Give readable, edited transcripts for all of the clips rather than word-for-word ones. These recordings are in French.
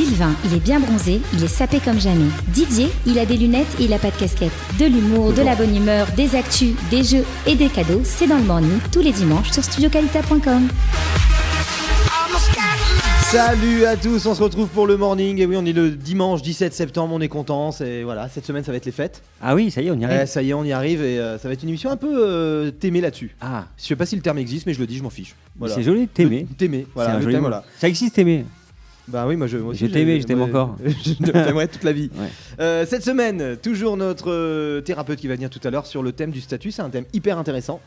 Sylvain, il est bien bronzé, il est sapé comme jamais. Didier, il a des lunettes et il a pas de casquette. De l'humour, de la bonne humeur, des actus, des jeux et des cadeaux, c'est dans le morning, tous les dimanches sur studiocalita.com. Salut à tous, on se retrouve pour le morning. Et oui, on est le dimanche 17 septembre, on est content. Voilà, cette semaine ça va être les fêtes. Ah oui, ça y est, on y arrive. Ça y est, on y arrive et ça va être une émission un peu t'aimer là-dessus. Ah, Je sais pas si le terme existe, mais je le dis, je m'en fiche. Voilà. c'est joli, t'aimer. T'aimer, voilà, C'est un je joli t'aime, mot. voilà. Ça existe, t'aimer. Bah oui, moi aussi, Je t'aimais, je t'aime encore. Je t'aimerais toute la vie. Ouais. Cette semaine, toujours notre thérapeute qui va venir tout à l'heure sur le thème du statut. C'est un thème hyper intéressant.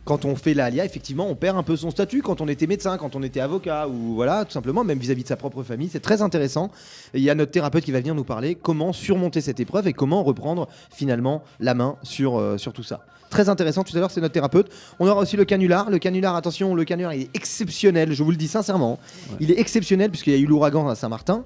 Quand on fait la ALIA, effectivement, on perd un peu son statut. Quand on était médecin, quand on était avocat, ou voilà, tout simplement, même vis-à-vis de sa propre famille, c'est très intéressant. Et il y a notre thérapeute qui va venir nous parler comment surmonter cette épreuve et comment reprendre finalement la main sur tout ça. Très intéressant, tout à l'heure c'est notre thérapeute. On aura aussi le canular. Le canular, attention, le canular il est exceptionnel, je vous le dis sincèrement. Ouais. Il est exceptionnel puisqu'il y a eu l'ouragan à Saint-Martin.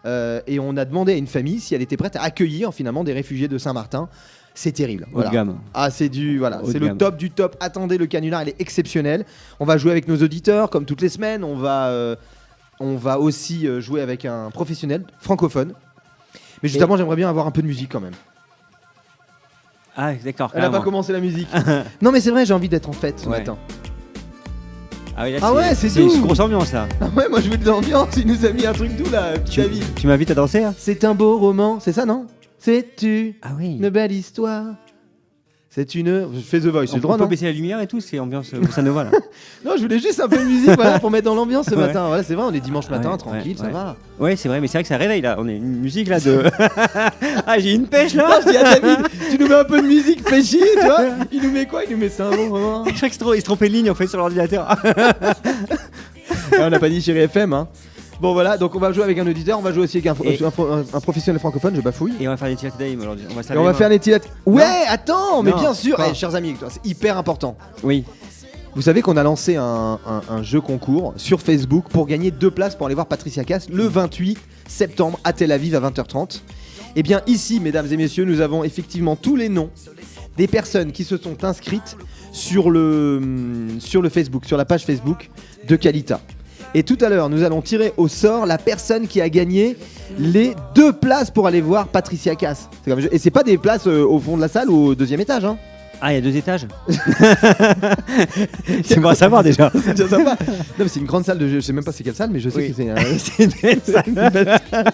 Et on a demandé à une famille si elle était prête à accueillir finalement des réfugiés de Saint-Martin. C'est terrible. Haut de gamme. Ah, c'est le top du top. Attendez, le canular, il est exceptionnel. On va jouer avec nos auditeurs comme toutes les semaines. On va aussi jouer avec un professionnel francophone. Mais justement, j'aimerais bien avoir un peu de musique quand même. Ah, d'accord. Elle n'a pas commencé la musique. Non, mais c'est vrai, j'ai envie d'être en fête ce matin. Ah, oui, là, c'est une doux. grosse ambiance là. Ah ouais, moi je veux de l'ambiance. Il nous a mis un truc doux là, David. Tu m'invites à danser hein? C'est un beau roman, c'est ça non? C'est-tu oui. Une belle histoire? C'est une... Je fais The Voice, c'est le droit, non? On peut baisser la lumière et tout, c'est ambiance bossa nova là. Non, je voulais juste un peu de musique voilà, pour mettre dans l'ambiance ce matin. Voilà, c'est vrai, on est dimanche matin, tranquille, ça va. Ouais, c'est vrai, mais c'est vrai que ça réveille là. On est une musique là de... Ah, j'ai une pêche là. Non, je dis à David, tu nous mets un peu de musique pêchée, tu vois? Il nous met quoi? Il nous met ça un bon moment. Je crois qu'il se trompait de ligne en fait sur l'ordinateur. On n'a pas dit chérie FM, hein. Bon voilà, donc on va jouer avec un auditeur, on va jouer aussi avec un professionnel francophone, je bafouille. Et on va faire les tilates d'aim aujourd'hui. On va faire les tilates. Ouais, attends, mais Non, bien sûr, pas. chers amis, c'est hyper important. Oui. Vous savez qu'on a lancé un jeu concours sur Facebook pour gagner 2 places pour aller voir Patricia Cass le 28 septembre à Tel Aviv à 20h30. Et bien ici, mesdames et messieurs, nous avons effectivement tous les noms des personnes qui se sont inscrites sur le Facebook, sur la page Facebook de Kalita. Et tout à l'heure, nous allons tirer au sort la personne qui a gagné les 2 places pour aller voir Patricia Cass. Et c'est pas des places au fond de la salle ou au 2e étage, hein. Ah, il y a 2 étages. C'est bon à savoir déjà. C'est déjà sympa. Non, mais c'est une grande salle de jeu. Je sais même pas c'est quelle salle, mais je sais que c'est c'est une belle salle.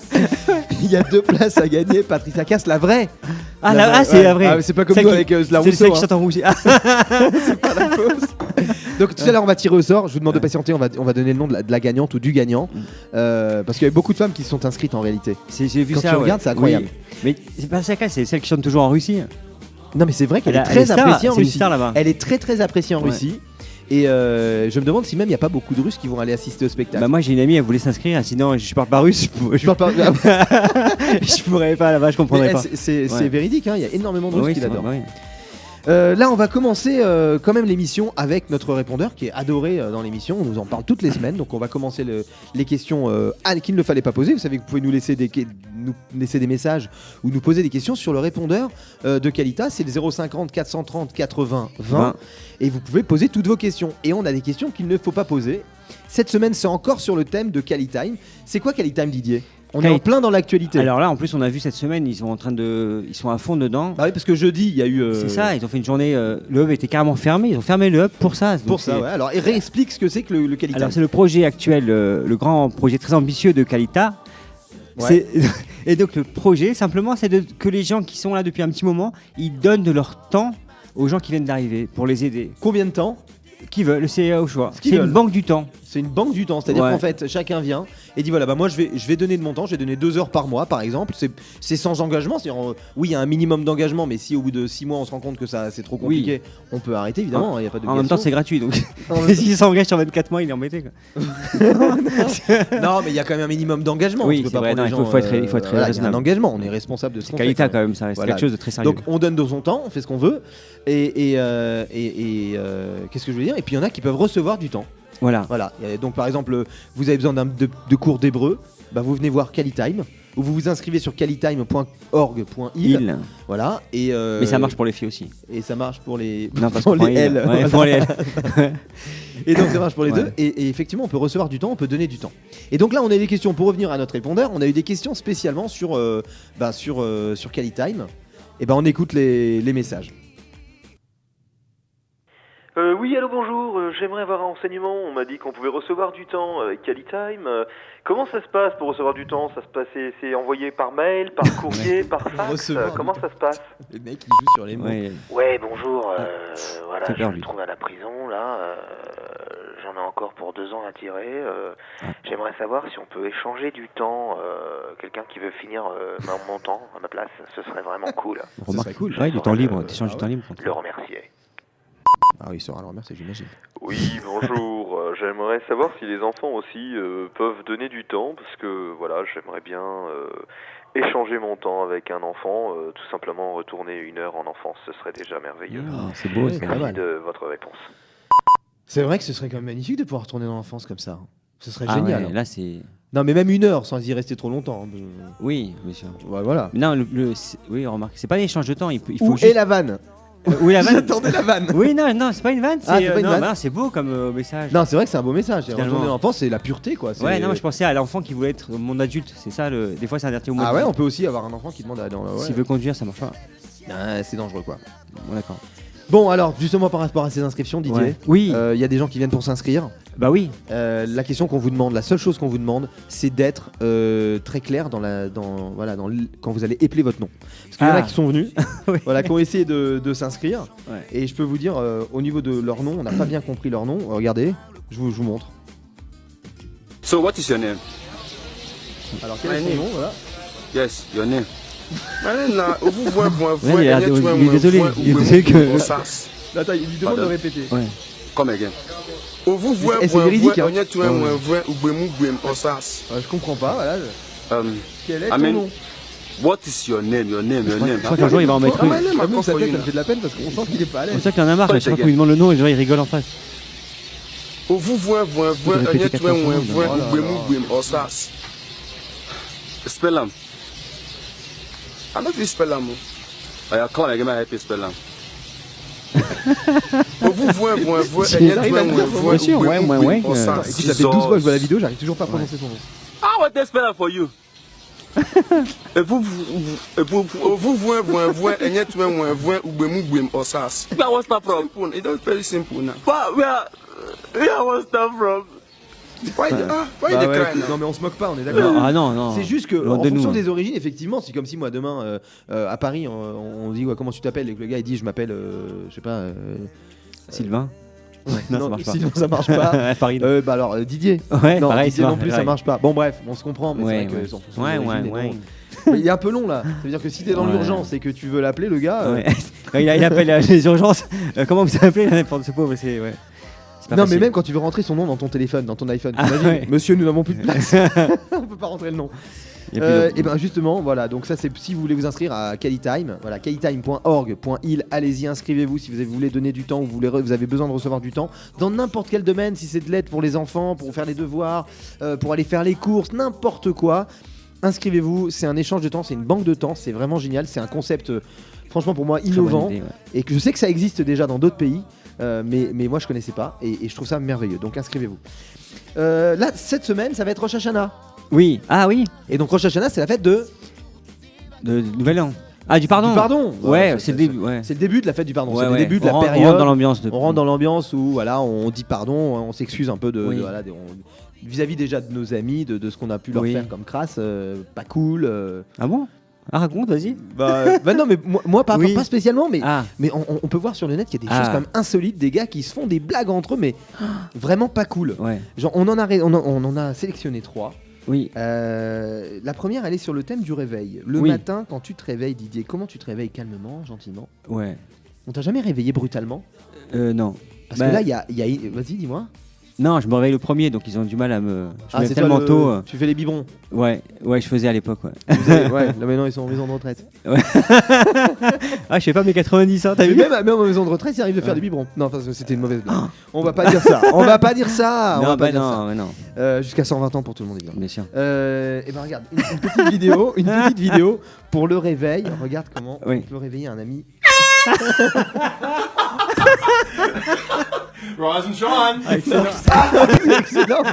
Il y a 2 places à gagner. Patricia Cass, la vraie. C'est la vraie. C'est pas comme nous avec la Rousseau. C'est celle qui chante en roussi. C'est pas la fausse. Donc tout à l'heure on va tirer au sort. Je vous demande de patienter. On va donner le nom de la gagnante ou du gagnant, parce qu'il y a beaucoup de femmes qui se sont inscrites en réalité. J'ai vu quand ça. tu regardes, c'est incroyable. Oui. Mais c'est pas Patricia Cass, c'est celle qui chante toujours en Russie. Non mais c'est vrai qu'elle est très appréciée en Russie. C'est une star là-bas. Elle est très très appréciée en Russie. Et je me demande si même il n'y a pas beaucoup de Russes qui vont aller assister au spectacle. Bah moi j'ai une amie, elle voulait s'inscrire, sinon je parle pas russe. Je pourrais pas là-bas, je comprendrais pas. C'est véridique, hein, il y a énormément de Russes qui l'adorent. Ouais. Là on va commencer quand même l'émission avec notre répondeur qui est adoré dans l'émission, on nous en parle toutes les semaines, donc on va commencer les questions qu'il ne fallait pas poser. Vous savez que vous pouvez nous laisser des messages ou nous poser des questions sur le répondeur de Kalita, c'est le 050 430 80 20 et vous pouvez poser toutes vos questions. Et on a des questions qu'il ne faut pas poser. Cette semaine c'est encore sur le thème de Kalitime. C'est quoi Kalitime, Didier? On est en plein dans l'actualité. Alors là, en plus, on a vu cette semaine, ils sont à fond dedans. Bah oui, parce que jeudi, il y a eu. C'est ça, ils ont fait une journée. Le hub était carrément fermé. Ils ont fermé le hub pour ça. Pour ça, ouais. Alors, réexplique ce que c'est que le Kalita. Alors, c'est le projet actuel, le grand projet très ambitieux de Kalita. Ouais. Et donc, le projet, simplement, c'est que les gens qui sont là depuis un petit moment, ils donnent de leur temps aux gens qui viennent d'arriver pour les aider. Combien de temps? Qui veulent, c'est au choix. C'est une banque du temps. C'est une banque du temps, c'est-à-dire qu'en fait chacun vient et dit voilà bah moi je vais donner de mon temps, je vais donner 2 heures par mois par exemple, c'est sans engagement, c'est-à-dire oui il y a un minimum d'engagement, mais si au bout de 6 mois on se rend compte que ça c'est trop compliqué, on peut arrêter évidemment, il y a pas de. En même temps c'est gratuit donc s'il s'engage sur 24 mois il est embêté quoi. Non mais il y a quand même un minimum d'engagement. Oui c'est vrai, il faut être voilà, il y a un engagement, on est responsable de ce qu'on fait. Kalita quand même, ça reste quelque chose de très sérieux. Donc on donne de son temps, on fait ce qu'on veut et qu'est-ce que je veux dire, et puis il y en a qui peuvent recevoir du temps. Voilà. Donc par exemple, vous avez besoin de cours d'hébreu, bah vous venez voir Kalitime. où vous vous inscrivez sur qualitime.org.il. Voilà. Et Mais ça marche pour les filles aussi. Et ça marche pour les. Non, parce pour que les L. Ouais, pour les L. Et donc ça marche pour les Ouais. deux. Et effectivement, on peut recevoir du temps, on peut donner du temps. Et donc là, on a eu des questions. Pour revenir à notre répondeur, on a eu des questions spécialement sur Qualitime. Et ben on écoute les messages. Oui, allô, bonjour. J'aimerais avoir un renseignement. On m'a dit qu'on pouvait recevoir du temps avec Qualitime. Comment ça se passe pour recevoir du temps? Ça se passe, c'est envoyé par mail, par courrier, par fax. Recevoir Comment du ça se passe? Le mec il joue sur les mots. Ouais. Ouais, bonjour. Voilà, C'est je peur, me lui. trouve à la prison là. J'en ai encore pour 2 ans à tirer. J'aimerais savoir si on peut échanger du temps. Quelqu'un qui veut finir mon temps à ma place, ce serait vraiment cool. Remarque, serait cool. Ouais, du temps libre, Ah t'échanges du temps libre. Le remercier. Ah oui, il sera le remercier, j'imagine. Oui, bonjour. J'aimerais savoir si les enfants aussi peuvent donner du temps, parce que voilà, j'aimerais bien échanger mon temps avec un enfant, tout simplement retourner 1 heure en enfance, ce serait déjà merveilleux. Ah, c'est beau, c'est ça. pas Merci mal. de votre réponse. C'est vrai que ce serait quand même magnifique de pouvoir retourner dans l'enfance comme ça. Ce serait Ah génial. ouais, là, c'est. Non, mais même 1 heure sans y rester trop longtemps. Oui, monsieur. Ouais, voilà. Non, oui, remarque, c'est pas l'échange de temps. Il faut Où juste. est la vanne? Oui, la vanne. J'attendais la vanne. Oui, non, c'est pas une vanne. Ah, c'est pas une non, vanne. bah non, c'est beau comme message. Non, c'est vrai que c'est un beau message. Finalement. Retourner dans l'enfance, c'est la pureté, quoi. C'est- Ouais, non, moi, je pensais à l'enfant qui voulait être mon adulte. C'est ça, des fois, c'est un dernier mot. Ah ouais, on peut aussi avoir un enfant qui demande à aller dans la. Ouais. S'il veut conduire, ça marche pas. Ah, c'est dangereux, quoi. Bon, d'accord. Bon, alors, justement, par rapport à ces inscriptions, Didier, Ouais. Oui, il y a des gens qui viennent pour s'inscrire. bah oui. La question qu'on vous demande, la seule chose qu'on vous demande, c'est d'être très clair quand vous allez épeler votre nom. Parce qu'il y en a Ah. qui sont venus, Oui. voilà, qui ont essayé de s'inscrire. Ouais. Et je peux vous dire, au niveau de leur nom, on n'a pas bien compris leur nom. Regardez, je vous montre. So what is your name? Alors, quel est son nom, voilà. Yes, your name. Ouais, il est désolé. Il est désolé que. Là, attends, il lui demande de Pardon. répéter. Ouais. Come again. Et c'est véridique, hein. Je comprends pas, voilà. Quel est ton Amen. nom? What is your name? Your name, your name. Je crois qu'un jour, il va en mettre Ah, une. ouais, même sa tête, ça me fait de la peine parce qu'on sent qu'il est pas à C'est l'aise. ça qu'il en a marre. Je crois qu'on lui demande le nom et les gens ils rigolent en face. Spell am. I don't feel spell am. I come again, I help you spell am. Bien sûr, ouais. Écoute, ça fait 12 fois que je vois la vidéo, j'arrive toujours pas à prononcer son nom. I want to spell am for you. Where was that from? It's very simple now. Where was that from? Why Bah they ouais, cry écoute, now? non mais on se moque pas, on est d'accord. Ah non. C'est juste que Loin en de fonction nous. des origines, effectivement, c'est comme si moi demain à Paris on dit ouais, comment tu t'appelles et que le gars il dit je m'appelle je sais pas Sylvain. Non, ça marche pas. Sinon ça marche pas. Paris. Bah alors Didier. Ouais, Non, pareil, Didier c'est non plus ça pareil. marche pas. Bon bref, on se comprend mais Ouais, c'est vrai ouais. que en fonction des Ouais. origines, bon. Mais il est un peu long là. Ça veut dire que si t'es dans Ouais. l'urgence et que tu veux l'appeler le gars Ouais. Quand il appelle les urgences. Comment vous appelez n'importe ce pauvre, c'est ouais. C'est pas non mais facile. même quand tu veux rentrer son nom dans ton téléphone, dans ton iPhone, Ah, t'imagines, ouais. monsieur nous n'avons plus de place. On peut pas rentrer le nom. Il y a plus de- Et ben justement, voilà, donc ça c'est si vous voulez vous inscrire à Qualitime, voilà, qualitime.org.il, allez-y, inscrivez-vous si vous voulez donner du temps ou vous avez besoin de recevoir du temps dans n'importe quel domaine, si c'est de l'aide pour les enfants, pour faire les devoirs, pour aller faire les courses, n'importe quoi. Inscrivez-vous, c'est un échange de temps, c'est une banque de temps, c'est vraiment génial, c'est un concept franchement pour moi Très bonne innovant idée, ouais. et que je sais que ça existe déjà dans d'autres pays, mais moi je connaissais pas et je trouve ça merveilleux, donc inscrivez-vous. Là, cette semaine, ça va être Rosh Hashanah. Oui. Ah oui. Et donc Rosh Hashanah, c'est la fête de De Nouvel An. Ah, du pardon. du pardon. Ouais, Voilà, c'est le début. Ouais. C'est le début de la fête du pardon. Ouais, C'est le ouais. début de On la rentre- période. On rentre dans l'ambiance. On rentre dans l'ambiance où voilà, on dit pardon, on s'excuse un peu de, Oui. de- voilà, vis-à-vis déjà de nos amis, de ce qu'on a pu leur Oui. faire comme crasse, pas cool. Ah bon. Ah, raconte, vas-y. Bah non, mais moi pas, Oui. pas spécialement, mais, Ah. mais on peut voir sur le net qu'il y a des Ah. choses quand même insolites, des gars qui se font des blagues entre eux, mais vraiment pas cool. Ouais. Genre on en a sélectionné 3. Oui. La première, elle est sur le thème du réveil. Le Oui. matin, quand tu te réveilles, Didier, comment tu te réveilles calmement, gentiment? Ouais. On t'a jamais réveillé brutalement? Non. Parce Bah, que là, il y a... Vas-y, dis-moi. Non, je me réveille le premier, donc ils ont du mal à me. Je me lève c'est tellement toi tôt. Tu fais les biberons. Ouais, je faisais à l'époque. Ouais. Ouais, là maintenant ils sont en maison de retraite. Ah, je fais pas mes 90 ans, t'as Mais vu? même en maison de retraite, ils arrivent de faire des biberons. Non, enfin, c'était une mauvaise blague. On va pas dire ça. On va pas dire ça. Non, bah non, non. Jusqu'à 120 ans pour tout le monde, évidemment. Bien sûr. Et ben regarde, une petite vidéo pour le réveil. Regarde comment on peut réveiller un ami. Rise and shine. Excellent.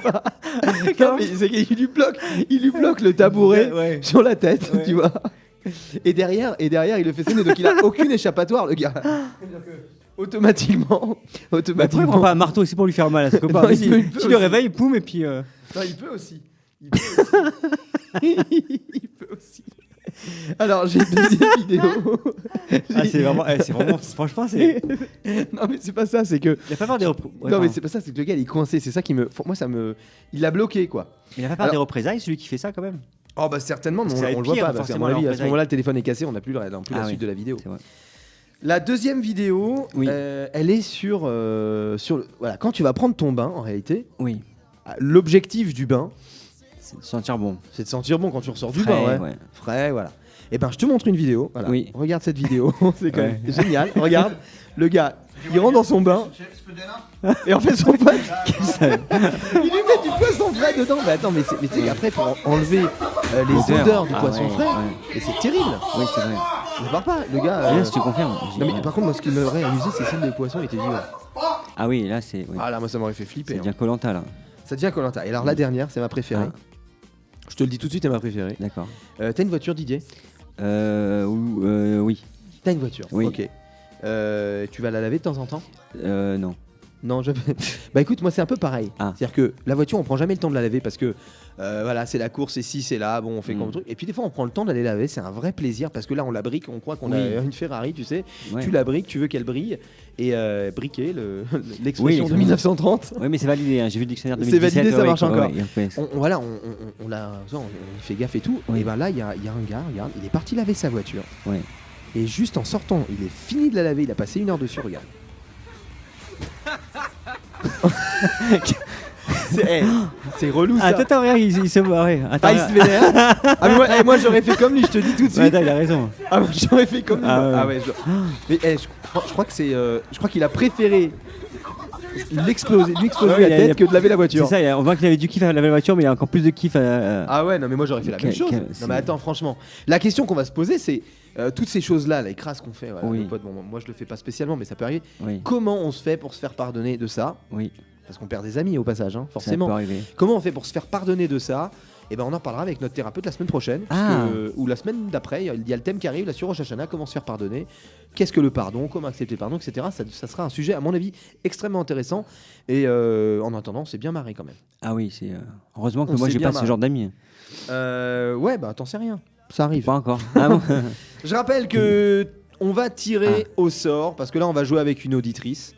Non, mais c'est qu'il lui bloque le tabouret sur la tête, tu vois. Et derrière, il le fait sonner, donc il a aucune échappatoire, le gars. Automatiquement. Pourquoi il prend pas un marteau? C'est pour lui faire mal à ce copain. Non, Si tu le réveilles, poum, et puis. Non, il peut aussi. Il peut aussi. Alors, j'ai une deuxième vidéo. C'est vraiment. Franchement, c'est. Non, mais c'est pas ça, c'est que. Il a pas peur des représailles. Non, mais c'est pas ça, c'est que le gars il est coincé. C'est ça qui me. Moi, ça me. Il l'a bloqué, quoi. Il a pas peur des représailles, celui qui fait ça quand même. Oh, bah certainement, mais Parce que ça va on être le voit pire, pas. Parce qu'à mon forcément, avis, à ce représailles. moment-là, le téléphone est cassé, on n'a plus la suite de la vidéo. C'est vrai. La deuxième vidéo, Oui. elle est sur voilà, quand tu vas prendre ton bain, en réalité, Oui. l'objectif du bain, C'est de sentir bon. c'est de sentir bon quand tu ressors du Frais, bain, ouais. frais, voilà. Et ben, je te montre une vidéo. Voilà. Oui. Regarde cette vidéo, c'est quand même Ouais. génial. Regarde, le gars, il rentre dans son bain, et en fait, son pote, il lui met du poisson frais dedans. Mais attends, mais tu sais, après, pour enlever les L'odeur. odeurs du Ah poisson ouais, frais, ouais. et c'est terrible. Oui, c'est vrai. Je parle pas, le gars. Et là, si tu confirmes. Non, mais par contre, moi, ce qui m'aurait amusé, c'est celle des poissons était vivant. Ah oui, là, c'est. Oui. Ah là, moi, ça m'aurait fait flipper. C'est hein. bien Koh-Lanta, là. Ça devient Koh-Lanta. Et alors, la dernière, c'est ma préférée. Ah. Je te le dis tout de suite, c'est ma préférée. D'accord. T'as une voiture, Didier? Oui. T'as une voiture. Oui. Ok. Tu vas la laver de temps en temps? Non. Non, bah écoute, moi c'est un peu pareil. Ah. C'est-à-dire que la voiture, on prend jamais le temps de la laver parce que voilà, c'est la course, c'est ci, c'est là, bon, on fait comme truc. Et puis des fois, on prend le temps d'aller laver, c'est un vrai plaisir parce que là, on la brique, on croit qu'on a une Ferrari, tu sais. Ouais. Tu la briques, tu veux qu'elle brille. Et briquer, l'expression Oui, de 1930. Oui, mais c'est validé. Hein. J'ai vu le dictionnaire de C'est 2017. validé, ça marche encore. Ouais. On fait gaffe et tout. Oui. Et ben là, il y a un gars, regarde, il est parti laver sa voiture. Ouais. Et juste en sortant, il est fini de la laver, il a passé 1 heure dessus, regarde. C'est relou ça. Attends, regarde, il se barrait. Ah, il se vénère. Ah, mais moi j'aurais fait comme lui, je te dis tout de suite. Attends, il a raison. Ah, moi j'aurais fait comme lui. Ah ouais. Mais je crois que c'est. Je crois qu'il a préféré lui exploser Ouais, la tête que de laver la voiture. C'est ça, on voit qu'il avait du kiff à laver la voiture, mais il y a encore plus de kiff à. Ah ouais, non, mais moi j'aurais fait la même chose. Non, mais attends, franchement, la question qu'on va se poser, c'est toutes ces choses-là, les crasses qu'on fait. Voilà, Oui. nos potes, bon, moi je le fais pas spécialement, mais ça peut arriver. Oui. Comment on se fait pour se faire pardonner de ça? Oui. Parce qu'on perd des amis au passage, hein, Ça forcément. peut arriver. Comment on fait pour se faire pardonner de ça? Et ben on en parlera avec notre thérapeute la semaine prochaine, ou la semaine d'après. Il y a le thème qui arrive là sur Rosh Hashanah, comment se faire pardonner, qu'est-ce que le pardon, comment accepter le pardon, etc. Ça sera un sujet à mon avis extrêmement intéressant. Et en attendant, c'est bien marré quand même. Ah oui, c'est heureusement que On moi s'est j'ai bien pas ce marré. genre d'amis. Ouais, bah t'en sais rien, ça arrive. Pas encore. Ah bon. Je rappelle que on va tirer au sort parce que là on va jouer avec une auditrice.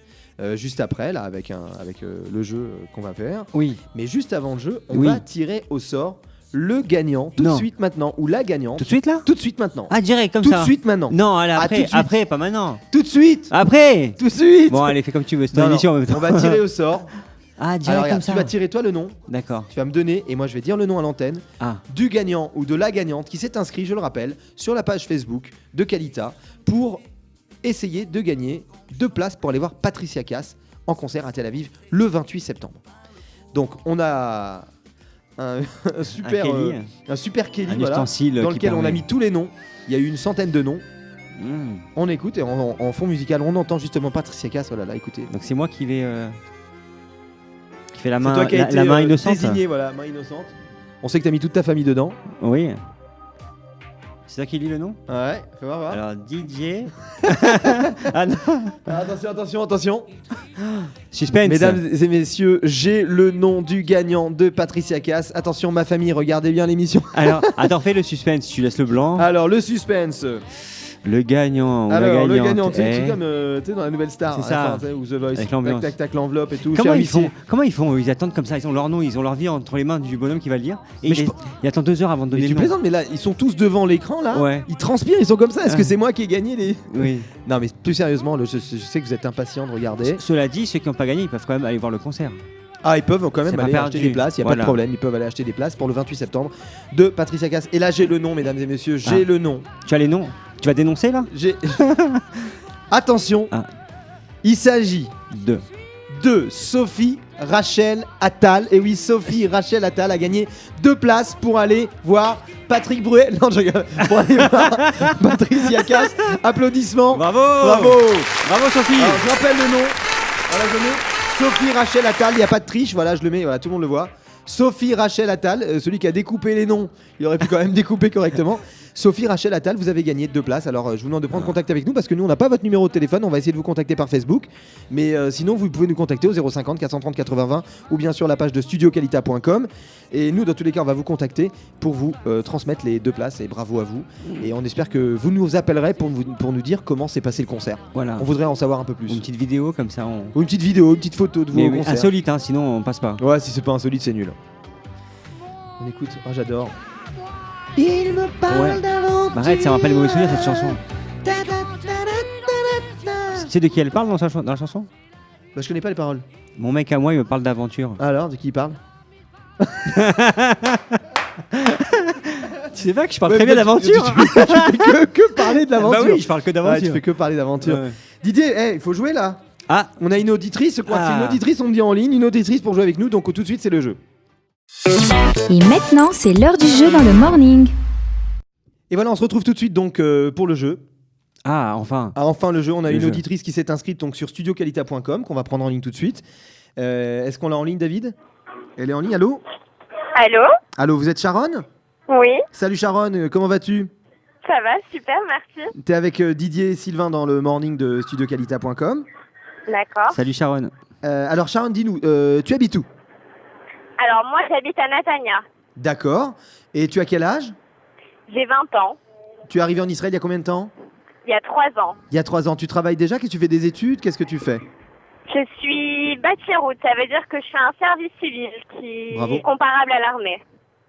Juste après, là, avec le jeu qu'on va faire. Oui. Mais juste avant le jeu, on Oui. va tirer au sort le gagnant tout de Non. suite maintenant, ou la gagnante Tout de suite là? tout de suite maintenant. Ah, direct comme tout ça. de suite maintenant. Non, allez, Ah, après, tout de suite. après, pas maintenant. Tout de suite. Après. Tout de suite. Bon, allez, fais comme tu veux. C'est Non, ton non, émission en même temps. on va tirer au sort. Ah, direct Alors, comme regarde, ça. tu vas tirer toi le nom, D'accord. tu vas me donner, et moi je vais dire le nom à l'antenne Ah. du gagnant ou de la gagnante qui s'est inscrit, je le rappelle, sur la page Facebook de Kalita pour essayer de gagner 2 places pour aller voir Patricia Cass en concert à Tel Aviv le 28 septembre. Donc on a un super Kelly, Un voilà, ustensile dans qui lequel on a permet. mis tous les noms. Il y a eu une centaine de noms. Mmh. On écoute et en fond musical, on entend justement Patricia Cass. Oh là là, écoutez. Donc c'est moi qui vais. Qui fait la C'est main, toi qui as été la main innocente. désigné, voilà, main innocente. On sait que t'as mis toute ta famille dedans. Oui. C'est toi qui lis le nom? Ouais, fais voir, voir. Alors Didier. Ah non. Attention. Suspense. Mesdames et messieurs, j'ai le nom du gagnant de Patricia Cass. Attention, ma famille, regardez bien l'émission. Alors, attends, fais le suspense. Tu laisses le blanc. Alors, le suspense. Le gagnant. Ou Alors, la le gagnante gagnant, tu sais, est- c'est comme tu sais, dans la nouvelle star. C'est ça. Enfin, tu sais, ou The Voice. Avec l'ambiance. Tac, tac, tac, l'enveloppe et tout. Comment cher ils font huissier. Comment ils font? Ils attendent comme ça. Ils ont leur nom, ils ont leur vie entre les mains du bonhomme qui va le lire. Et Mais il attend 2 heures avant de Mais donner tu le nom. plaisantes, mais là, ils sont tous devant l'écran, là. Ouais. Ils transpirent, ils sont comme ça. Est-ce que Ah. c'est moi qui ai gagné les. Oui. Non, mais plus sérieusement, je sais que vous êtes impatient de regarder. Cela dit, ceux qui n'ont pas gagné, ils peuvent quand même aller voir le concert. Ah, ils peuvent quand même C'est pas aller perdu. acheter des places, il n'y a pas de Voilà. problème, ils peuvent aller acheter des places pour le 28 septembre de Patricia Cass. Et là, j'ai le nom, mesdames et messieurs, j'ai le nom. Tu as les noms. Tu vas dénoncer là J'ai. Attention, Ah. il s'agit Deux. de Sophie Rachel Attal. Et oui, Sophie Rachel Attal a gagné 2 places pour aller voir Patrick Bruel. Non, je rigole. Pour aller voir Patricia Cass. Applaudissements. Bravo. Bravo. Bravo Sophie. Alors, je rappelle le nom. Voilà, je mets Sophie Rachel Attal. Il n'y a pas de triche. Voilà, je le mets. Voilà, tout le monde le voit. Sophie Rachel Attal, celui qui a découpé les noms, il aurait pu quand même découper correctement. Sophie Rachel Attal, vous avez gagné 2 places. Alors je vous demande de prendre contact avec nous parce que nous on n'a pas votre numéro de téléphone. On va essayer de vous contacter par Facebook. Mais sinon vous pouvez nous contacter au 050 430 80 20 ou bien sur la page de studiocalita.com. Et nous dans tous les cas on va vous contacter pour vous transmettre les 2 places. Et bravo à vous. Et on espère que vous nous appellerez pour nous dire comment s'est passé le concert. Voilà. On voudrait en savoir un peu plus. Une petite vidéo comme ça. Ou une petite vidéo, une petite photo de vous Mais au oui, concert. insolite, hein, sinon on passe pas. Ouais, si c'est pas insolite, c'est nul. On écoute, oh j'adore. Il me parle Ouais. d'aventure. Bah, arrête, ça me rappelle les mauvais souvenirs cette chanson. Tu sais de qui elle parle dans la chanson? Bah je connais pas les paroles. Mon mec à moi, il me parle d'aventure. Alors, de qui il parle? Tu sais pas que je parle très bien d'aventure. Tu fais que parler de l'aventure. Bah oui, je parle que Ouais, d'aventure. tu fais que parler d'aventure. Ouais. Didier, il faut jouer là. Ah, On a une auditrice, quoi. Ah. C'est une auditrice, on me dit en ligne, une auditrice pour jouer avec nous, donc tout de suite c'est le jeu. Et maintenant, c'est l'heure du jeu dans le morning. Et voilà, on se retrouve tout de suite donc pour le jeu. enfin. Ah, enfin le jeu, on a Le une jeu. auditrice qui s'est inscrite donc sur studiocalita.com qu'on va prendre en ligne tout de suite. Est-ce qu'on l'a en ligne, David? Elle est en ligne, allô? Allô? Allô, vous êtes Sharon? Oui, Salut Sharon, comment vas-tu? ça va, super, merci. T'es avec Didier et Sylvain dans le morning de studiocalita.com. D'accord. Salut Sharon. Alors Sharon, dis-nous, tu habites où? Alors moi, j'habite à Natania. D'accord. Et tu as quel âge? J'ai 20 ans. Tu es arrivé en Israël il y a combien de temps? Il y a 3 ans. Il y a 3 ans. Tu travailles déjà? Qu'est-ce que tu fais, des études? Qu'est-ce que tu fais? Je suis bâti-route, ça veut dire que je fais un service civil qui Bravo. est comparable à l'armée.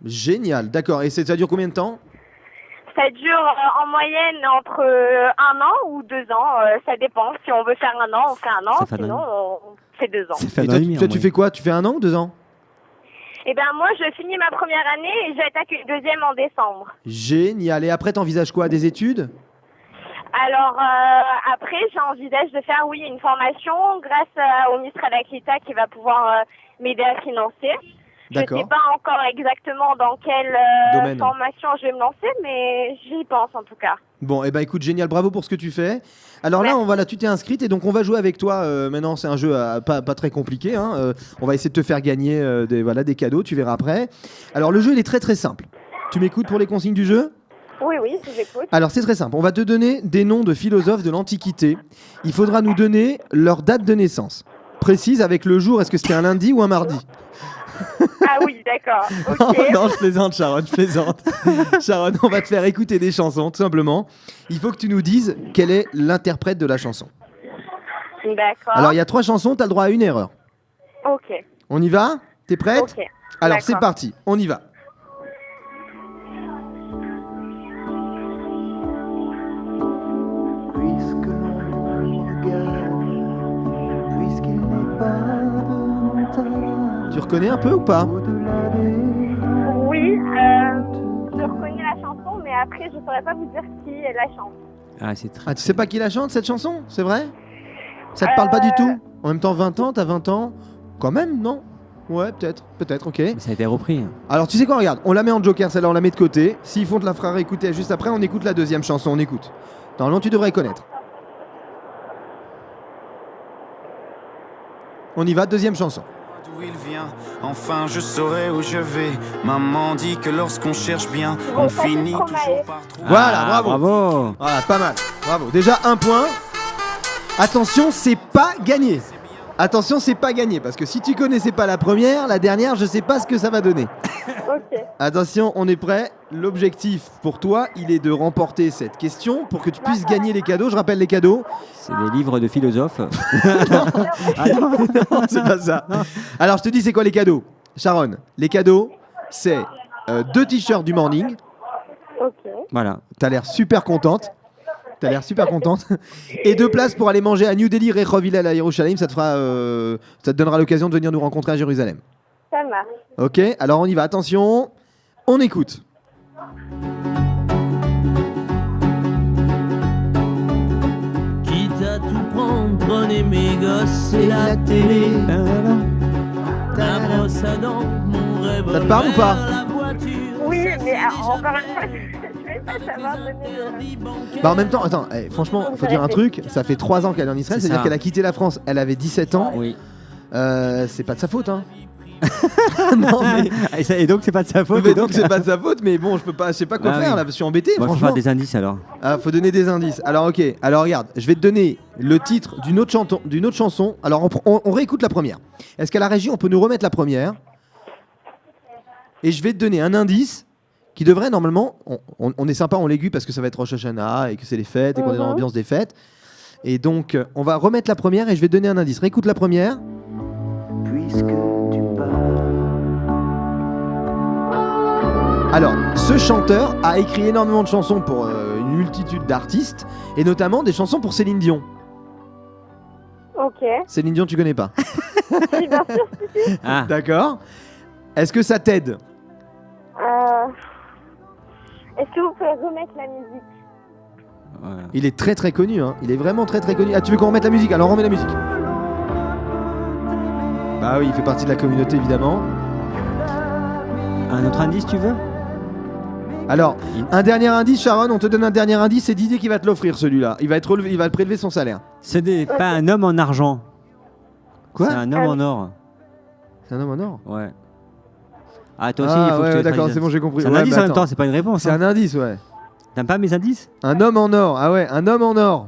Génial, d'accord. Et ça dure combien de temps? Ça dure en moyenne entre 1 an ou 2 ans, ça dépend. Si on veut faire 1 an, on fait 1 an, Ça fait un sinon on fait 2 ans. Ça fait Et un toi, an et demi, toi, en tu moyenne. fais quoi? Tu fais 1 an ou 2 ans? Eh ben moi, je finis ma première année et j'attaque une deuxième en décembre. Génial. Et après, t'envisages quoi? Des études? Alors après, j'envisage de faire, oui, une formation grâce au ministre Alaklita qui va pouvoir m'aider à financer. Je ne D'accord. sais pas encore exactement dans quelle Domaine. formation je vais me lancer, mais j'y pense en tout cas. Bon, et écoute, génial, bravo pour ce que tu fais. Alors là, Merci. tu t'es inscrite et donc on va jouer avec toi. Maintenant, c'est un jeu pas très compliqué. Hein. On va essayer de te faire gagner des cadeaux, tu verras après. Alors le jeu, il est très très simple. Tu m'écoutes pour les consignes du jeu? Oui, je vous écoute. Alors c'est très simple, on va te donner des noms de philosophes de l'Antiquité. Il faudra nous donner leur date de naissance. Précise avec le jour, est-ce que c'était un lundi ou un mardi? Ah oui, d'accord. Non, Ok. non, je plaisante Sharon, je plaisante. Sharon, on va te faire écouter des chansons, tout simplement. Il faut que tu nous dises quel est l'interprète de la chanson. D'accord. Alors il y a 3 chansons, tu as le droit à une erreur. Ok. On y va? T'es prête? Ok. Alors D'accord. c'est parti, on y va. Puisque l'on regarde, puisqu'il n'est pas de montagne, Tu reconnais un peu ou pas? au-delà des Oui, je reconnais la chanson, mais après, je ne saurais pas vous dire qui la chante. Ah, c'est très. Ah, tu sais pas qui la chante cette chanson? C'est vrai? Ça te parle pas du tout? En même temps, 20 ans, t'as 20 ans? Quand même, non? Ouais, peut-être, ok. Mais ça a été repris. Alors tu sais quoi, regarde, on la met en joker, celle-là on la met de côté. S'ils font te la fera écouter juste après, on écoute la deuxième chanson, on écoute. Normalement tu devrais connaître. On y va, deuxième chanson. D'où il vient, enfin je saurai où je vais. Maman dit que lorsqu'on cherche bien, on ça, finit c'est Stromae. toujours par trouver. Voilà, Ah, bravo. Bravo. Voilà, pas mal, bravo. Déjà un point. Attention, c'est pas gagné. Attention, c'est pas gagné, parce que si tu connaissais pas la première, la dernière, je sais pas ce que ça va donner. Ok. Attention, on est prêt. L'objectif pour toi, il est de remporter cette question pour que tu puisses gagner les cadeaux. Je rappelle les cadeaux. C'est des livres de philosophes. Non, c'est pas ça. Alors, je te dis, c'est quoi les cadeaux? Sharon, les cadeaux, c'est 2 t-shirts du morning. Ok. Voilà. T'as l'air super contente. T'as l'air super contente. Et 2 places pour aller manger à New Delhi, Rehov Hillel à Yerushalayim. Ça te donnera l'occasion de venir nous rencontrer à Jérusalem. Ça marche. Ok, alors on y va. Attention, on écoute. Quitte à tout prendre, prenez mes gosses et la télé. La brosse à dents, mon revolver, Ça te parle ou pas? la voiture. Oui, mais encore une fois, je vais pas savoir donner le... Bah en même temps, attends, franchement, faut dire un truc. Ça fait 3 ans qu'elle est en Israël, C'est c'est-à-dire ça. qu'elle a quitté la France. Elle avait 17 ans. Oui. C'est pas de sa faute, hein. Non, mais... Et donc c'est pas de sa faute. Mais et donc c'est pas de sa faute, mais bon, je sais pas quoi Ah faire oui. là, je suis embêté, Bon, faut franchement. faire des indices alors. Ah, faut donner des indices. Alors ok, alors regarde, je vais te donner le titre d'une autre chanson. Alors on réécoute la première. Est-ce qu'à la régie on peut nous remettre la première? Et je vais te donner un indice qui devrait normalement, on est sympa, on l'aiguille parce que ça va être Rosh Hashanah et que c'est les fêtes et qu'on est dans l'ambiance des fêtes. Et donc on va remettre la première et je vais te donner un indice. Réécoute la première. Puisque tu pars, Alors, ce chanteur a écrit énormément de chansons pour une multitude d'artistes et notamment des chansons pour Céline Dion. Ok. Céline Dion, tu connais pas? Si, bien sûr, si. Ah. D'accord. Est-ce que ça t'aide? Est-ce que vous pouvez remettre la musique? Voilà. Il est très très connu, hein. Il est vraiment très très connu. Ah, tu veux qu'on remette la musique? Alors on remet la musique. Bah oui, il fait partie de la communauté évidemment. Un autre indice, tu veux? Alors, un dernier indice, Sharon, on te donne un dernier indice, c'est Didier qui va te l'offrir celui-là. Il va te prélever son salaire. Ce n'est pas un homme en argent. Quoi? C'est un homme en or. C'est un homme en or? Ouais. Ah, toi aussi, Ah, il faut que ouais, tu le d'accord, traduises. c'est bon, j'ai compris. C'est un Ouais, indice bah, en même attends. temps, c'est pas une réponse. C'est hein. un indice, ouais. T'aimes pas mes indices? Un homme en or, ah ouais, un homme en or.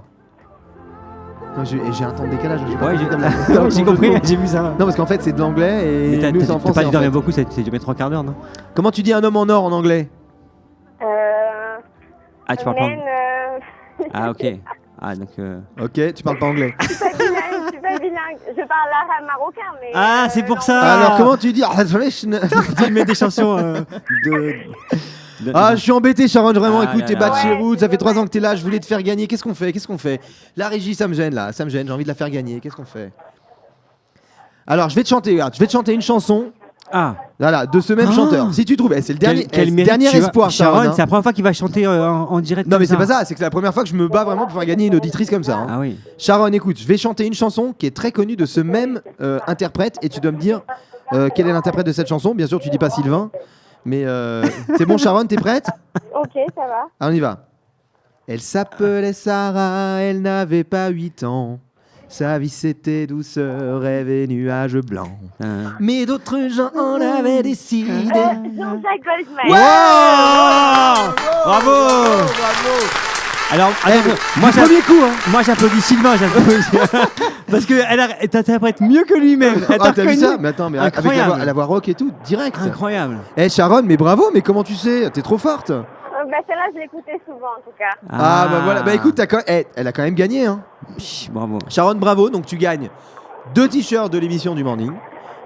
Non, j'ai un temps de décalage. J'ai pas Ouais, compris j'ai comme la- j'ai compris, j'ai vu ça. Non, parce qu'en fait, c'est de l'anglais Mais et t'as nous, c'est en pas français. dit en dormir fait. beaucoup, c'est du mettre 3/4 d'heure, non? Comment tu dis un homme en or en anglais? Ah, tu parles pas. Men, Ah, ok. Ah, donc. Ok, tu parles pas anglais. je suis pas bilingue. Je parle arabe marocain, mais... Ah, c'est pour ça. Alors, comment tu dis? Tu mets des chansons de. Ah, je suis embêté, Sharon, vraiment. Ah Écoute, là t'es là. battu chez Ouais, Root, c'est ça fait 3 dommage. ans que t'es là, je voulais te faire gagner. Qu'est-ce qu'on fait? La régie, ça me gêne là, ça me gêne, j'ai envie de la faire gagner. Qu'est-ce qu'on fait? Alors, je vais te chanter, regarde, je vais te chanter une chanson. Ah. Voilà, de ce même Ah. chanteur. Si tu trouves, c'est le dernier, Quel c'est le mérite, dernier tu vois. espoir, Sharon. Sharon, hein. c'est la première fois qu'il va chanter en direct. Non, comme mais c'est pas ça, c'est que c'est la première fois que je me bats vraiment pour faire gagner une auditrice comme ça. hein. Ah oui. Sharon, écoute, je vais chanter une chanson qui est très connue de ce même interprète et tu dois me dire quel est l'interprète de cette chanson. Bien sûr, tu dis pas Sylvain, mais c'est bon, Sharon, t'es prête? Ok, ça va. Ah, on y va. Elle s'appelait Sarah, elle n'avait pas 8 ans. Sa vie c'était douceur, rêve et nuages blancs. Mais d'autres gens en avaient décidé. Jean-Jacques Goldman. Wow Bravo. Alors, moi, Premier coup, hein. moi j'applaudis Sylvain, parce qu'elle t'interprète mieux que lui-même. Elle Ah, t'a t'as vu reconnu. ça? Mais attends, mais avec Incroyable. la voix rock et tout, direct. Incroyable. Eh Sharon, mais bravo, mais comment tu sais? T'es trop forte. Bah, celle-là, je l'écoutais souvent, en tout cas. Ah, bah voilà, bah écoute, elle a quand même gagné, hein. Psh, bravo. Sharon, bravo, donc tu gagnes 2 t-shirts de l'émission du Morning,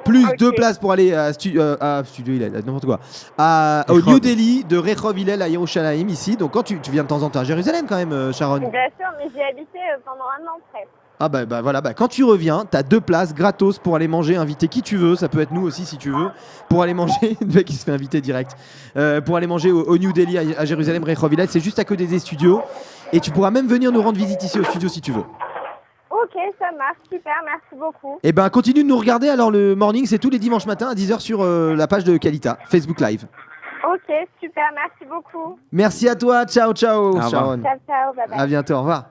plus Ok. 2 places pour aller à Studio Hillel, n'importe quoi, au Rehov. New Delhi de Rehov Hillel à Yerushalayim ici. Donc quand tu viens de temps en temps à Jérusalem quand même, Sharon. Bien sûr, mais j'y ai habité pendant un an près. Ah bah voilà, quand tu reviens, t'as 2 places gratos pour aller manger, inviter qui tu veux, ça peut être nous aussi si tu veux, pour aller manger, le mec qui se fait inviter direct, pour aller manger au New Delhi à Jérusalem, Rehov Hillel, c'est juste à côté des studios, et tu pourras même venir nous rendre visite ici au studio si tu veux. Ok, ça marche, super, merci beaucoup. Et ben continue de nous regarder, alors le Morning c'est tous les dimanches matins à 10h sur la page de Kalita, Facebook Live. Ok, super, merci beaucoup. Merci à toi, ciao revoir. Sharon. Ciao, ciao, bye bye. À bientôt, au revoir.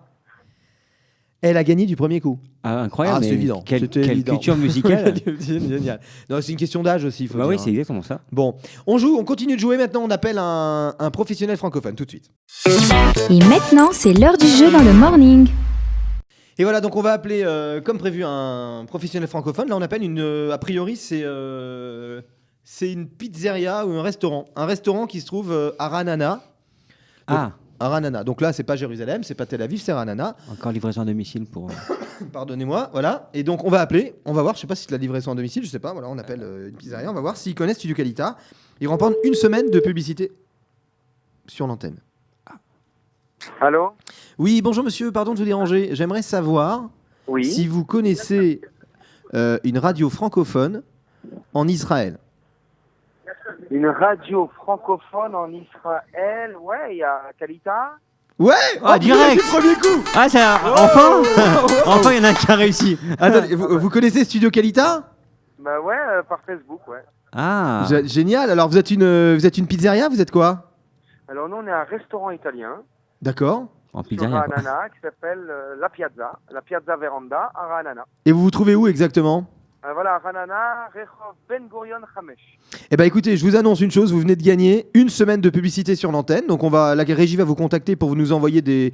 Elle a gagné du premier coup. Ah, incroyable. Ah, c'est mais évident. Quelle C'était évident. culture musicale. Génial. Non, c'est une question d'âge aussi, il faut Bah dire, oui, hein. c'est exactement ça. Bon, on continue de jouer maintenant, on appelle un professionnel francophone tout de suite. Et maintenant, c'est l'heure du jeu dans le morning. Et voilà, donc on va appeler, comme prévu, un professionnel francophone. Là, on appelle a priori, c'est une pizzeria ou un restaurant. Un restaurant qui se trouve à Ranana. Donc, Ah, à Ranana. Donc là, c'est pas Jérusalem, c'est pas Tel Aviv, c'est Ranana. encore livraison à domicile pour. Pardonnez-moi, voilà. Et donc on va appeler, on va voir, je sais pas si c'est la livraison à domicile, je sais pas, voilà, on appelle une pizzeria, on va voir s'ils connaissent Studio Kalita. Ils vont prendre une semaine de publicité sur l'antenne. Allô? Oui, bonjour monsieur, pardon de vous déranger. J'aimerais savoir si vous connaissez une radio francophone en Israël. Une radio francophone en Israël? Ouais, il y a Kalita. Ouais, direct. du premier coup. Ah, ça, enfin, il y en a un qui a réussi. Attendez, vous connaissez Studio Kalita? Bah ouais, par Facebook, ouais. Ah. Génial. Alors vous êtes une pizzeria, vous êtes quoi? Alors nous, on est un restaurant italien. D'accord. En Sur pizzeria. quoi. Ranana, qui s'appelle La Piazza Veranda, à Ranana. Et vous vous trouvez où exactement? Voilà, Ranana, Rehov Ben Gurion Hamesh. Eh ben écoutez, je vous annonce une chose, vous venez de gagner une semaine de publicité sur l'antenne. Donc la régie va vous contacter pour nous envoyer des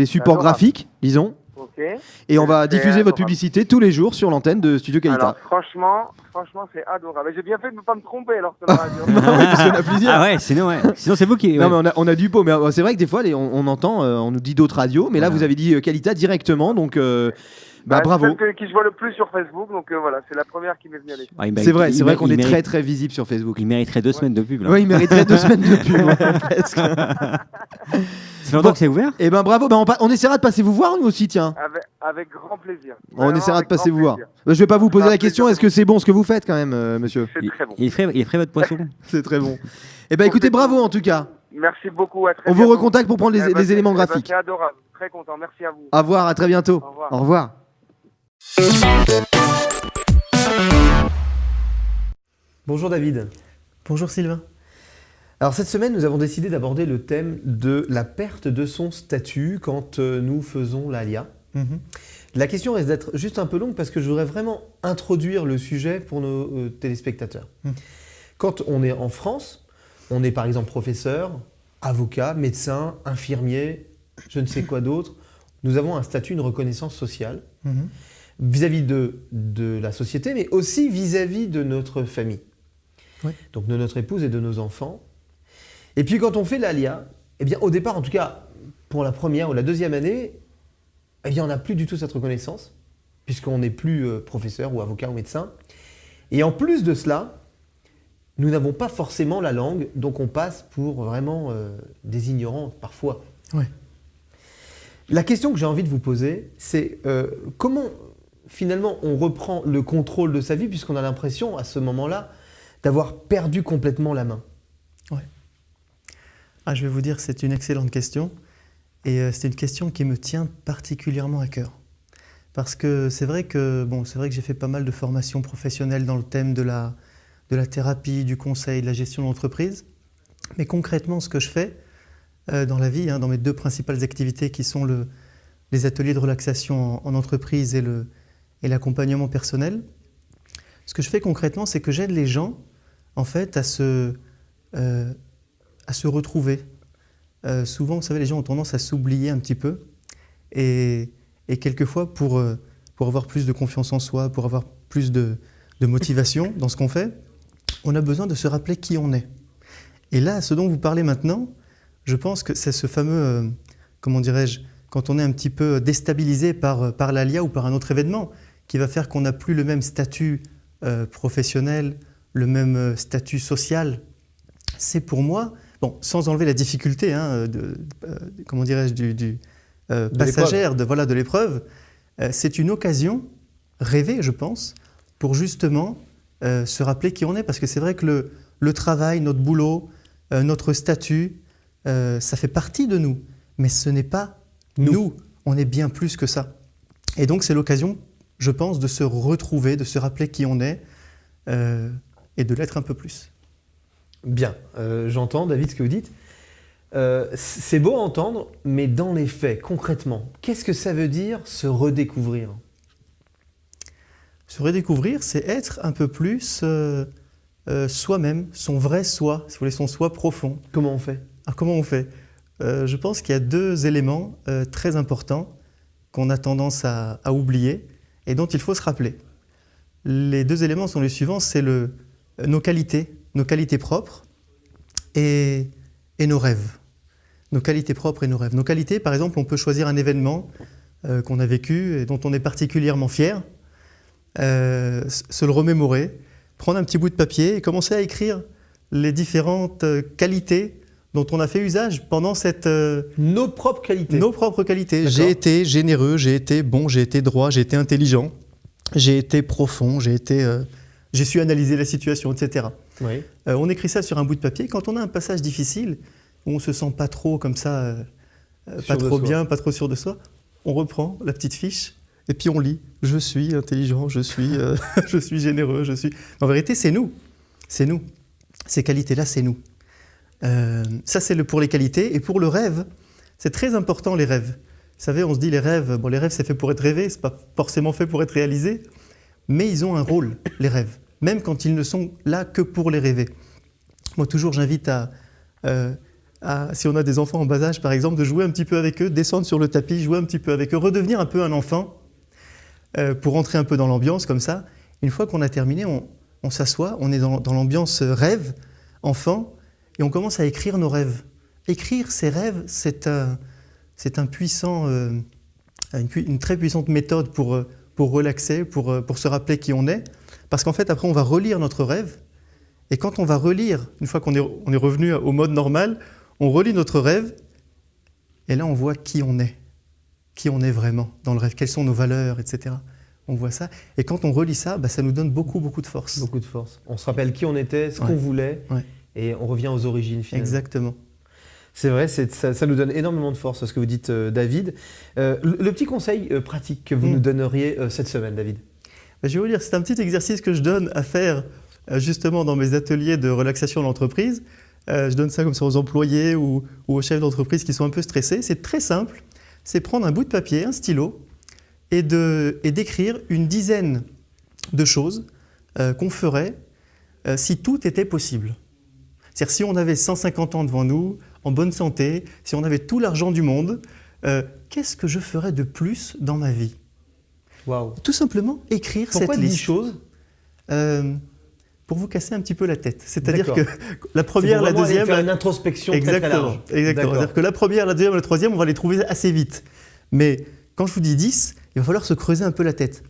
supports adorable. graphiques, disons. Ok. Et on va C'est diffuser votre adorable. publicité tous les jours sur l'antenne de Studio Kalita. Alors franchement, c'est adorable. Et j'ai bien fait de ne pas me tromper alors sur la radio. Oui, parce qu'on a plusieurs. Ah ouais, sinon c'est vous qui. Non, ouais. mais on a du pot, mais c'est vrai que des fois on entend, on nous dit d'autres radios, mais là vous avez dit Kalita directement, donc bravo. C'est celle qui je vois le plus sur Facebook, donc voilà, c'est la première qui m'est venue à l'esprit. Ah, il C'est vrai il qu'on est mérite- très très visible sur Facebook. Il mériterait 2 semaines de pub. Là. Oui, il mériterait 2 semaines de pub, ouais, presque. Ça fait longtemps que c'est ouvert? Eh ben bravo, on essaiera de passer vous voir nous aussi, tiens. Avec grand plaisir. On Vraiment, essaiera de avec passer grand vous voir. plaisir. Je vais pas vous poser Ça la fera question, plaisir. est-ce que c'est bon ce que vous faites quand même, monsieur? C'est très bon. Il est frais votre poisson. C'est très bon. Eh ben écoutez, bravo en tout cas. Merci beaucoup. À très On vous bientôt. recontacte pour prendre les éléments graphiques. C'est adorable. Très content. Merci à vous. Au revoir, à très bientôt. Au revoir. Bonjour David. Bonjour Sylvain. Alors cette semaine, nous avons décidé d'aborder le thème de la perte de son statut quand nous faisons l'ALIA. La question risque d'être juste un peu longue parce que je voudrais vraiment introduire le sujet pour nos téléspectateurs. Quand on est en France, on est par exemple professeur, avocat, médecin, infirmier, je ne sais quoi d'autre. Nous avons un statut, une reconnaissance sociale vis-à-vis de la société, mais aussi vis-à-vis de notre famille. Ouais. Donc de notre épouse et de nos enfants. Et puis quand on fait l'ALIA, eh bien au départ, en tout cas pour la première ou la deuxième année, eh bien on n'a plus du tout cette reconnaissance, puisqu'on n'est plus professeur ou avocat ou médecin. Et en plus de cela, nous n'avons pas forcément la langue, donc on passe pour vraiment des ignorants parfois. Ouais. La question que j'ai envie de vous poser, c'est comment finalement on reprend le contrôle de sa vie, puisqu'on a l'impression à ce moment-là d'avoir perdu complètement la main. Ouais. Ah, je vais vous dire, c'est une excellente question. Et c'est une question qui me tient particulièrement à cœur. Parce que c'est vrai que j'ai fait pas mal de formations professionnelles dans le thème de la thérapie, du conseil, de la gestion d'entreprise. Mais concrètement, ce que je fais dans la vie, dans mes 2 principales activités qui sont les ateliers de relaxation en entreprise et l'accompagnement personnel, ce que je fais concrètement, c'est que j'aide les gens en fait à se retrouver. Souvent, vous savez, les gens ont tendance à s'oublier un petit peu et quelquefois pour avoir plus de confiance en soi, pour avoir plus de motivation dans ce qu'on fait, on a besoin de se rappeler qui on est. Et là, ce dont vous parlez maintenant, je pense que c'est ce fameux, comment dirais-je, quand on est un petit peu déstabilisé par l'ALIA ou par un autre événement qui va faire qu'on n'a plus le même statut professionnel, le même statut social. C'est pour moi, sans enlever la difficulté, comment dirais-je, passagère de l'épreuve, c'est une occasion rêvée, je pense, pour justement se rappeler qui on est. Parce que c'est vrai que le travail, notre boulot, notre statut, ça fait partie de nous. Mais ce n'est pas nous. On est bien plus que ça. Et donc c'est l'occasion, je pense, de se retrouver, de se rappeler qui on est et de l'être un peu plus. Bien, j'entends David ce que vous dites. C'est beau à entendre, mais dans les faits, concrètement, qu'est-ce que ça veut dire se redécouvrir ? Se redécouvrir, c'est être un peu plus soi-même, son vrai soi, si vous voulez, son soi profond. Comment on fait ? Comment on fait ? Je pense qu'il y a 2 éléments très importants qu'on a tendance à oublier et dont il faut se rappeler. Les 2 éléments sont les suivants, c'est nos qualités propres et nos rêves. Nos qualités propres et nos rêves. Nos qualités, par exemple, on peut choisir un événement qu'on a vécu et dont on est particulièrement fier, se le remémorer, prendre un petit bout de papier et commencer à écrire les différentes qualités dont on a fait usage pendant cette... Nos propres qualités. Nos propres qualités. D'accord. J'ai été généreux, j'ai été bon, j'ai été droit, j'ai été intelligent, j'ai été profond, j'ai su analyser la situation, etc. Oui. On écrit ça sur un bout de papier. Quand on a un passage difficile, où on ne se sent pas trop comme ça, pas trop bien, pas trop sûr de soi, on reprend la petite fiche et puis on lit. Je suis intelligent, je suis généreux, je suis... En vérité, c'est nous. C'est nous. Ces qualités-là, c'est nous. Ça, c'est pour les qualités. Et pour le rêve, c'est très important, les rêves. Vous savez, on se dit les rêves, c'est fait pour être rêvé, c'est pas forcément fait pour être réalisé, mais ils ont un rôle, les rêves, même quand ils ne sont là que pour les rêver. Moi, toujours, j'invite si on a des enfants en bas âge, par exemple, de jouer un petit peu avec eux, descendre sur le tapis, jouer un petit peu avec eux, redevenir un peu un enfant, pour rentrer un peu dans l'ambiance, comme ça. Une fois qu'on a terminé, on s'assoit, on est dans l'ambiance rêve, enfant, et on commence à écrire nos rêves. Écrire ses rêves, c'est un puissant, une très puissante méthode pour relaxer, pour se rappeler qui on est. Parce qu'en fait, après, on va relire notre rêve. Et quand on va relire, une fois qu'on est revenu au mode normal, on relit notre rêve. Et là, on voit qui on est vraiment dans le rêve, quelles sont nos valeurs, etc. On voit ça. Et quand on relit ça, ça nous donne beaucoup, beaucoup de force. Beaucoup de force. On se rappelle qui on était, ce qu'on voulait, et on revient aux origines finalement. Exactement. C'est vrai, ça nous donne énormément de force, ce que vous dites, David. Le petit conseil pratique que vous nous donneriez cette semaine, David? Je vais vous dire, c'est un petit exercice que je donne à faire justement dans mes ateliers de relaxation d'entreprise. Je donne ça comme ça aux employés ou aux chefs d'entreprise qui sont un peu stressés. C'est très simple, c'est prendre un bout de papier, un stylo, et d'écrire une dizaine de choses qu'on ferait si tout était possible. C'est-à-dire si on avait 150 ans devant nous, en bonne santé, si on avait tout l'argent du monde, qu'est-ce que je ferais de plus dans ma vie? Wow. Tout simplement écrire Pourquoi cette liste. 10 choses pour vous casser un petit peu la tête. C'est-à-dire que la première, la deuxième... faire une introspection très large. Exactement. C'est-à-dire que la première, la deuxième et la troisième, on va les trouver assez vite. Mais quand je vous dis 10, il va falloir se creuser un peu la tête.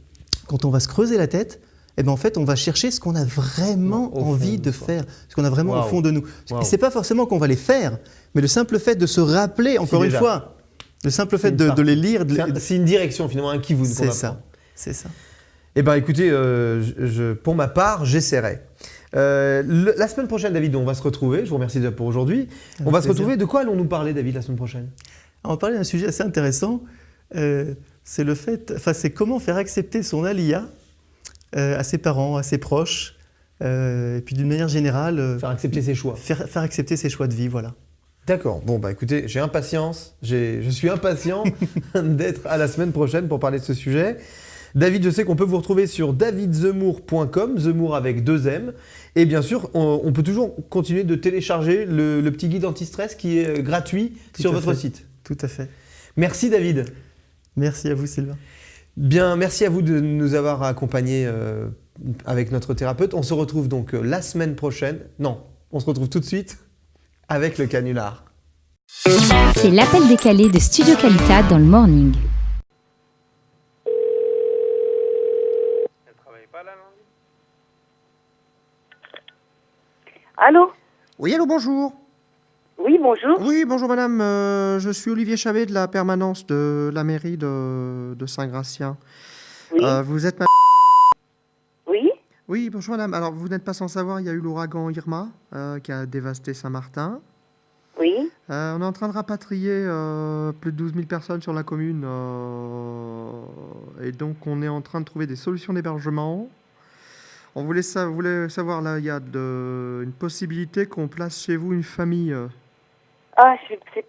Quand on va se creuser la tête, en fait, on va chercher ce qu'on a vraiment envie de faire, ce qu'on a vraiment au fond de nous. Et c'est pas forcément qu'on va les faire, mais le simple fait de se rappeler, encore une fois, le simple fait de les lire... C'est une direction, finalement, un qui vous qu'on apprend. C'est ça. Eh bien, écoutez, pour ma part, j'essaierai. La semaine prochaine, David, on va se retrouver. Je vous remercie déjà pour aujourd'hui. On va se retrouver. De quoi allons-nous parler, David, la semaine prochaine? On va parler d'un sujet assez intéressant. C'est comment faire accepter son alia à ses parents, à ses proches, et puis d'une manière générale... faire accepter ses choix. Faire accepter ses choix de vie, voilà. D'accord. Bon, écoutez, j'ai impatience. Je suis impatient d'être à la semaine prochaine pour parler de ce sujet. David, je sais qu'on peut vous retrouver sur davidzemour.com, Zemour avec 2 M. Et bien sûr, on peut toujours continuer de télécharger le petit guide anti-stress qui est gratuit sur votre site. Tout à fait. Merci David. Merci à vous Sylvain. Bien, merci à vous de nous avoir accompagnés avec notre thérapeute. On se retrouve donc la semaine prochaine. Non, on se retrouve tout de suite avec le canular. C'est l'appel décalé de Studio Calita dans le morning. Allô? Oui, allô, bonjour. Oui, bonjour. Oui, bonjour madame. Je suis Olivier Chavet de la permanence de la mairie de Saint-Gratien. Oui. Vous êtes Oui. Oui, bonjour madame. Alors, vous n'êtes pas sans savoir, il y a eu l'ouragan Irma qui a dévasté Saint-Martin. Oui. On est en train de rapatrier plus de 12 000 personnes sur la commune. Et donc, on est en train de trouver des solutions d'hébergement. On voulait savoir, là, il y a une possibilité qu'on place chez vous une famille. Ah, c'est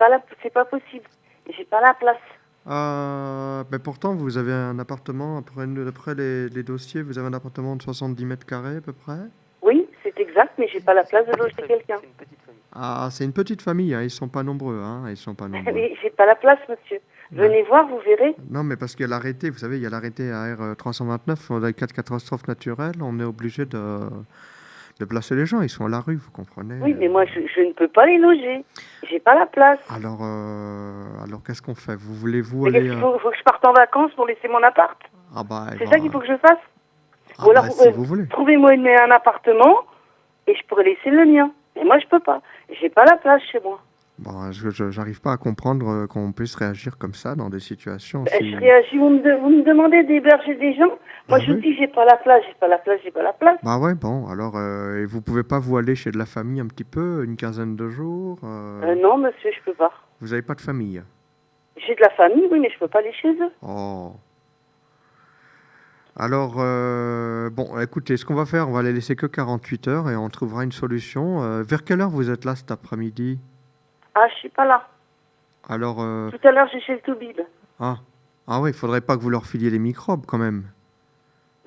pas possible. J'ai pas la place. Mais pourtant, vous avez un appartement, d'après les dossiers, vous avez un appartement de 70 mètres carrés à peu près. Oui, c'est exact, mais j'ai pas la place de loger quelqu'un. Ah, c'est une petite famille, hein. Ils sont pas nombreux, hein. Ils sont pas nombreux. Mais j'ai pas la place, monsieur. Venez voir, vous verrez. Non, mais parce qu'il y a l'arrêté, vous savez, il y a l'arrêté AR 329, dans les cas de catastrophes naturelles, on est obligé de placer les gens, ils sont à la rue, vous comprenez. Oui, mais moi, je ne peux pas les loger. J'ai pas la place. Alors qu'est-ce qu'on fait? Voulez-vous aller... Il faut que je parte en vacances pour laisser mon appart. C'est ça qu'il faut que je fasse. Ou alors, si vous voulez. Trouvez-moi un appartement et je pourrais laisser le mien. Mais moi, je peux pas. J'ai pas la place chez moi. Bon, j'arrive pas à comprendre qu'on puisse réagir comme ça dans des situations. Ben, je réagis, vous me demandez d'héberger des gens. Moi, je vous dis, j'ai pas la place, j'ai pas la place, j'ai pas la place. Bah ouais, bon, alors, et vous pouvez pas vous aller chez de la famille un petit peu, une quinzaine de jours Non, monsieur, je peux pas. Vous avez pas de famille? J'ai de la famille, oui, mais je peux pas aller chez eux. Oh. Alors, bon, écoutez, ce qu'on va faire, on va les laisser que 48 heures et on trouvera une solution. Vers quelle heure vous êtes là cet après-midi? Ah, je suis pas là. Alors, Tout à l'heure, j'ai chez le Toubib. Ah oui, il faudrait pas que vous leur filiez les microbes quand même.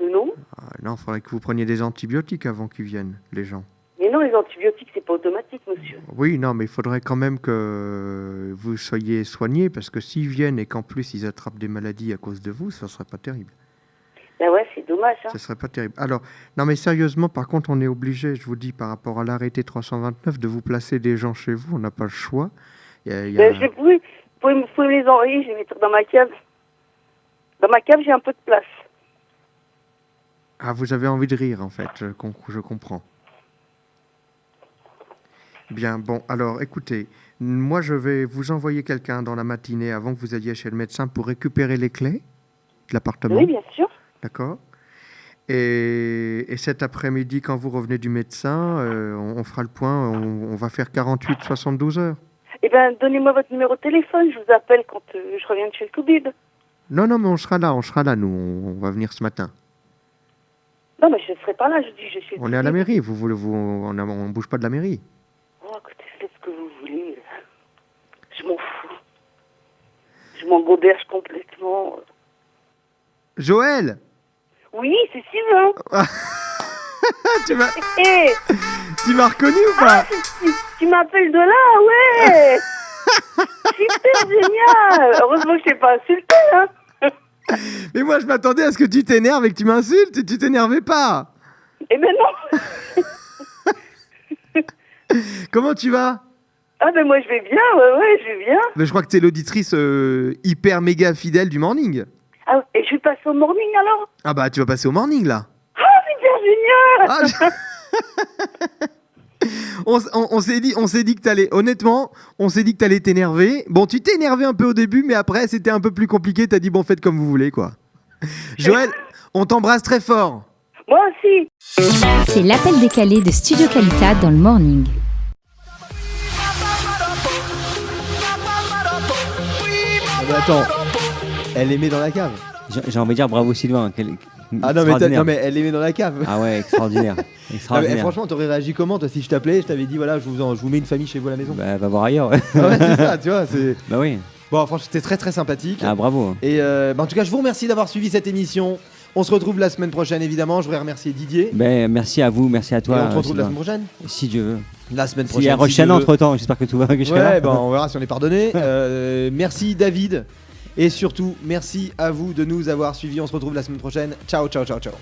Non. Non, il faudrait que vous preniez des antibiotiques avant qu'ils viennent, les gens. Mais non, les antibiotiques, c'est pas automatique, monsieur. Oui, non, mais il faudrait quand même que vous soyez soignés, parce que s'ils viennent et qu'en plus ils attrapent des maladies à cause de vous, ça serait pas terrible. Ben ouais, c'est dommage. Hein. Ça serait pas terrible. Alors, non, mais sérieusement, par contre, on est obligé, je vous dis, par rapport à l'arrêté 329, de vous placer des gens chez vous. On n'a pas le choix. Je pouvez me les envoyer, je vais les mettre dans ma cave. Dans ma cave, j'ai un peu de place. Ah, vous avez envie de rire, en fait, je comprends. Bien, bon, alors, écoutez, moi, je vais vous envoyer quelqu'un dans la matinée avant que vous alliez chez le médecin pour récupérer les clés de l'appartement. Oui, bien sûr. D'accord. Et cet après-midi, quand vous revenez du médecin, on fera le point, on va faire 48-72 heures. Eh bien, donnez-moi votre numéro de téléphone, je vous appelle quand je reviens de chez le Toubib. Non, mais on sera là, nous, on va venir ce matin. Non, mais je ne serai pas là, je dis, je suis... On est à la mairie, on ne bouge pas de la mairie. Oh, écoutez, faites ce que vous voulez. Je m'en fous. Je m'en goberge complètement. Joël! Oui, c'est Sylvain. Tu m'as... Hey. Tu m'as reconnu ou pas? Tu m'appelles de là, ouais. Super génial. Heureusement que je t'ai pas insulté, hein. Mais moi, je m'attendais à ce que tu t'énerves et que tu m'insultes, et tu t'énervais pas. Eh ben non. Comment tu vas? Ah ben moi je vais bien, ouais, je vais bien. Mais je crois que t'es l'auditrice hyper méga fidèle du morning. Ah, et je vais passer au morning alors? Ah bah tu vas passer au morning là. Ah, super génial. On s'est dit que t'allais, honnêtement, on s'est dit que t'allais t'énerver. Bon, tu t'es énervé un peu au début, mais après c'était un peu plus compliqué. T'as dit bon, faites comme vous voulez, quoi. Joël, on t'embrasse très fort. Moi aussi. C'est l'appel décalé de Studio Calita dans le morning. Mais attends, elle les met dans la cave. J'ai envie de dire bravo Sylvain. Ah non mais elle les met dans la cave. Ah ouais, extraordinaire. Mais franchement, t'aurais réagi comment toi si je t'appelais, je t'avais dit voilà, je vous mets une famille chez vous à la maison. Bah va voir ailleurs. Ah ouais, c'est ça, tu vois, c'est. Bah oui. Bon, franchement, c'était très très sympathique. Ah bravo. Et en tout cas, je vous remercie d'avoir suivi cette émission. On se retrouve la semaine prochaine évidemment. Je voudrais remercier Didier. Ben merci à vous, merci à toi. Et on se retrouve la semaine prochaine. Si Dieu veut. La semaine prochaine. Il y a Rochelle entre temps, j'espère que tout va. Ouais, ben on verra si on est pardonné. Merci David. Et surtout, merci à vous de nous avoir suivis. On se retrouve la semaine prochaine. Ciao, ciao, ciao, ciao.